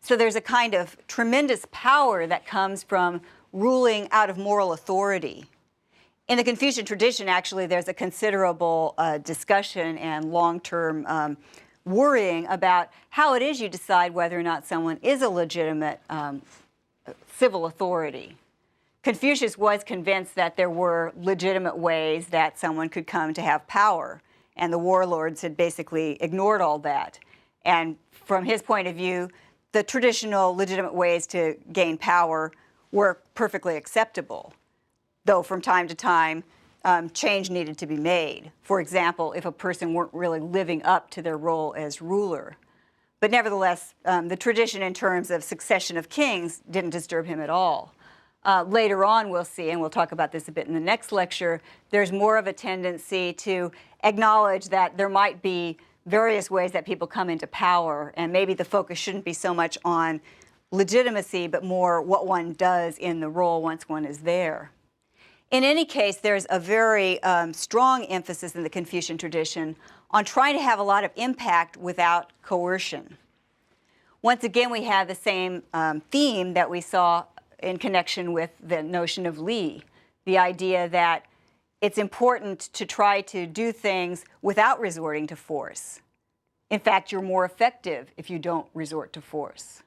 So there's a kind of tremendous power that comes from ruling out of moral authority. In the Confucian tradition, actually, there's a considerable discussion and long-term worrying about how it is you decide whether or not someone is a legitimate civil authority. Confucius was convinced that there were legitimate ways that someone could come to have power, and the warlords had basically ignored all that. And from his point of view, the traditional legitimate ways to gain power were perfectly acceptable, though from time to time, change needed to be made. For example, if a person weren't really living up to their role as ruler. But nevertheless, the tradition in terms of succession of kings didn't disturb him at all. Later on, we'll see, and we'll talk about this a bit in the next lecture, there's more of a tendency to acknowledge that there might be various ways that people come into power, and maybe the focus shouldn't be so much on legitimacy, but more what one does in the role once one is there. In any case, there's a very strong emphasis in the Confucian tradition on trying to have a lot of impact without coercion. Once again, we have the same theme that we saw in connection with the notion of Li, the idea that it's important to try to do things without resorting to force. In fact, you're more effective if you don't resort to force.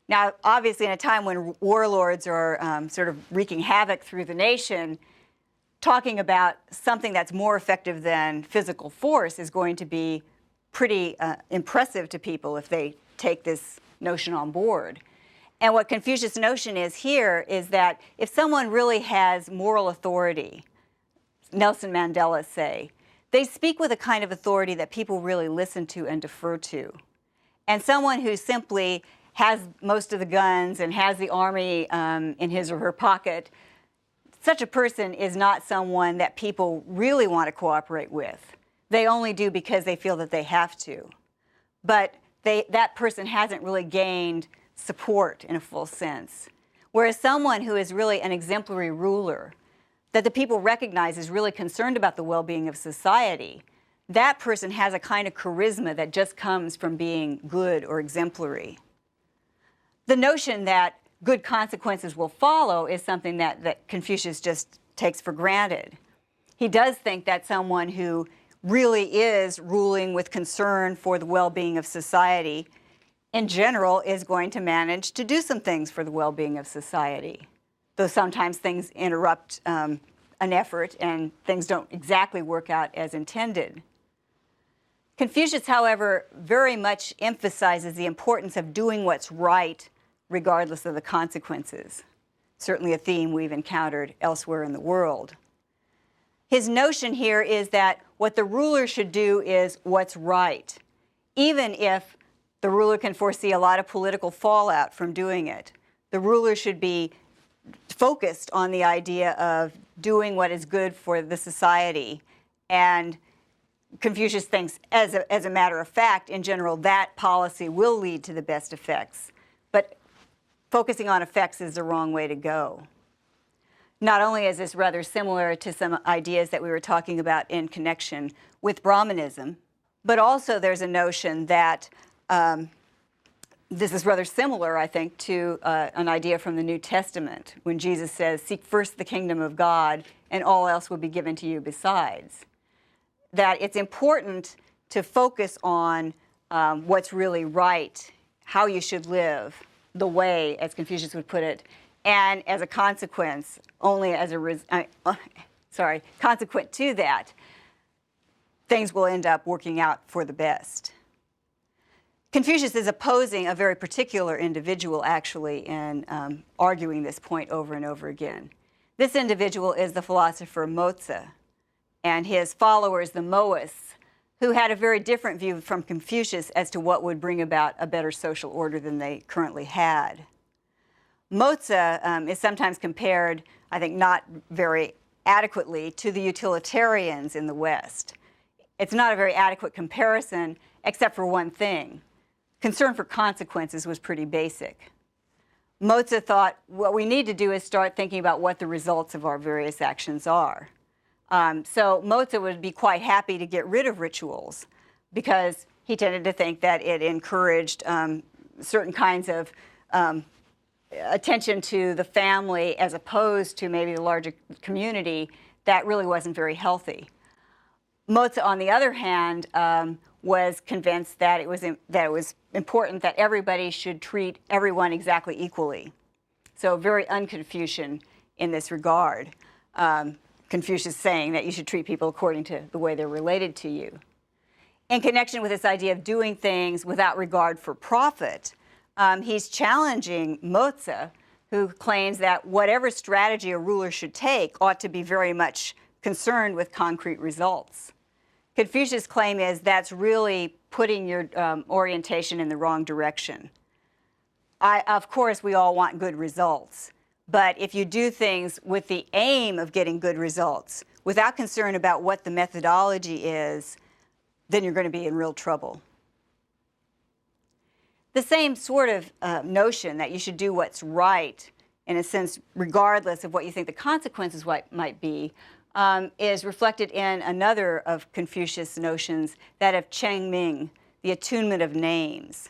Now, obviously, in a time when warlords are sort of wreaking havoc through the nation, talking about something that's more effective than physical force is going to be pretty impressive to people if they take this notion on board. And what Confucius' notion is here is that if someone really has moral authority, Nelson Mandela say, they speak with a kind of authority that people really listen to and defer to. And someone who simply has most of the guns and has the army in his or her pocket, such a person is not someone that people really want to cooperate with. They only do because they feel that they have to. But that person hasn't really gained support in a full sense. Whereas someone who is really an exemplary ruler, that the people recognize is really concerned about the well-being of society, that person has a kind of charisma that just comes from being good or exemplary. The notion that good consequences will follow is something that Confucius just takes for granted. He does think that someone who really is ruling with concern for the well-being of society, in general, is going to manage to do some things for the well-being of society. Though sometimes things interrupt an effort and things don't exactly work out as intended. Confucius, however, very much emphasizes the importance of doing what's right regardless of the consequences. Certainly a theme we've encountered elsewhere in the world. His notion here is that what the ruler should do is what's right, even if the ruler can foresee a lot of political fallout from doing it. The ruler should be focused on the idea of doing what is good for the society. And Confucius thinks, as a matter of fact, in general, that policy will lead to the best effects. But focusing on effects is the wrong way to go. Not only is this rather similar to some ideas that we were talking about in connection with Brahmanism, but also there's a notion that this is rather similar, I think, to an idea from the New Testament when Jesus says, "Seek first the kingdom of God, and all else will be given to you besides." That it's important to focus on what's really right, how you should live, the way, as Confucius would put it, and as a consequence, only as a consequent to that, things will end up working out for the best. Confucius is opposing a very particular individual, actually, in arguing this point over and over again. This individual is the philosopher Mozi, and his followers, the Moists, who had a very different view from Confucius as to what would bring about a better social order than they currently had. Mozi is sometimes compared, I think not very adequately, to the utilitarians in the West. It's not a very adequate comparison, except for one thing. Concern for consequences was pretty basic. Mozi thought what we need to do is start thinking about what the results of our various actions are. So Mozi would be quite happy to get rid of rituals because he tended to think that it encouraged certain kinds of attention to the family as opposed to maybe the larger community, that really wasn't very healthy. Mozart, on the other hand, was convinced that it was important that everybody should treat everyone exactly equally. So very un-Confucian in this regard. Confucius saying that you should treat people according to the way they're related to you. In connection with this idea of doing things without regard for profit, he's challenging Mozart, who claims that whatever strategy a ruler should take ought to be very much concerned with concrete results. Confucius' claim is that's really putting your orientation in the wrong direction. Of course, we all want good results, but if you do things with the aim of getting good results, without concern about what the methodology is, then you're going to be in real trouble. The same sort of notion that you should do what's right, in a sense, regardless of what you think the consequences might be, is reflected in another of Confucius' notions, that of Chengming, the attunement of names.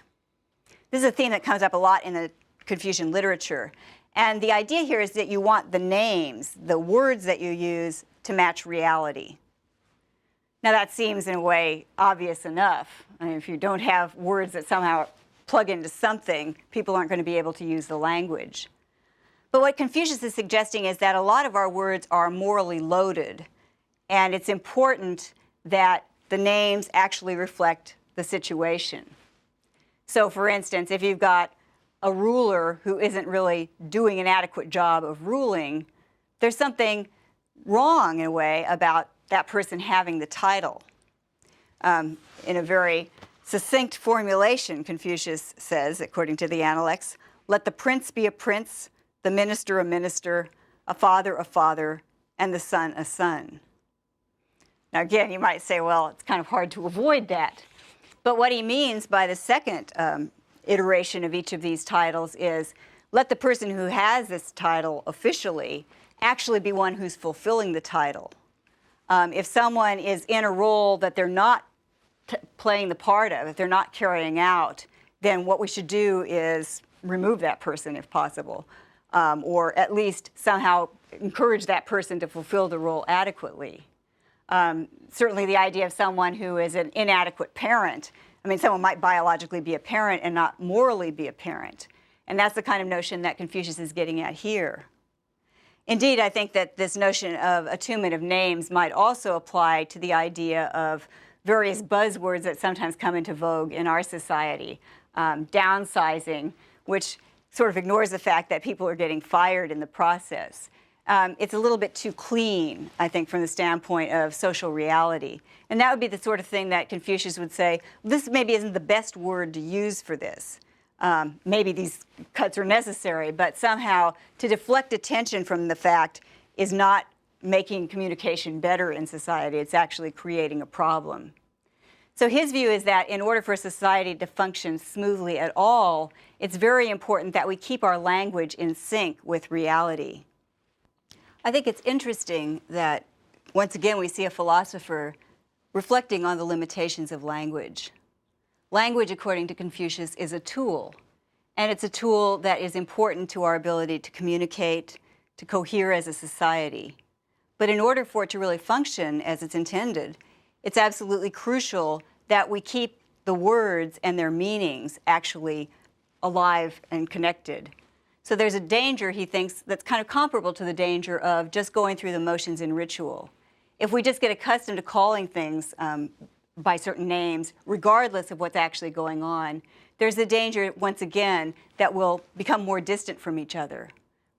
This is a theme that comes up a lot in the Confucian literature. And the idea here is that you want the names, the words that you use, to match reality. Now that seems in a way obvious enough. I mean, if you don't have words that somehow plug into something, people aren't going to be able to use the language. But what Confucius is suggesting is that a lot of our words are morally loaded, and it's important that the names actually reflect the situation. So for instance, if you've got a ruler who isn't really doing an adequate job of ruling, there's something wrong in a way about that person having the title. In a very succinct formulation, Confucius says, according to the Analects, let the prince be a prince, the minister a minister, a father, and the son a son. Now again, you might say, well, it's kind of hard to avoid that. But what he means by the second iteration of each of these titles is, let the person who has this title officially actually be one who's fulfilling the title. If someone is in a role that they're not playing the part of, if they're not carrying out, then what we should do is remove that person if possible, or at least somehow encourage that person to fulfill the role adequately. Certainly the idea of someone who is an inadequate parent, I mean, someone might biologically be a parent and not morally be a parent. And that's the kind of notion that Confucius is getting at here. Indeed, I think that this notion of attunement of names might also apply to the idea of various buzzwords that sometimes come into vogue in our society. Downsizing, which sort of ignores the fact that people are getting fired in the process. It's a little bit too clean, I think, from the standpoint of social reality. And that would be the sort of thing that Confucius would say, this maybe isn't the best word to use for this. Maybe these cuts are necessary, but somehow to deflect attention from the fact is not making communication better in society. It's actually creating a problem. So his view is that in order for society to function smoothly at all, it's very important that we keep our language in sync with reality. I think it's interesting that, once again, we see a philosopher reflecting on the limitations of language. Language, according to Confucius, is a tool, and it's a tool that is important to our ability to communicate, to cohere as a society. But in order for it to really function as it's intended, it's absolutely crucial that we keep the words and their meanings actually alive and connected. So there's a danger, he thinks, that's kind of comparable to the danger of just going through the motions in ritual. If we just get accustomed to calling things by certain names, regardless of what's actually going on, there's a danger, once again, that we'll become more distant from each other,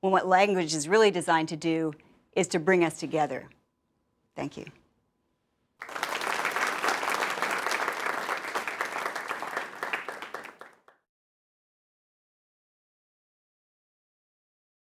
when what language is really designed to do is to bring us together. Thank you.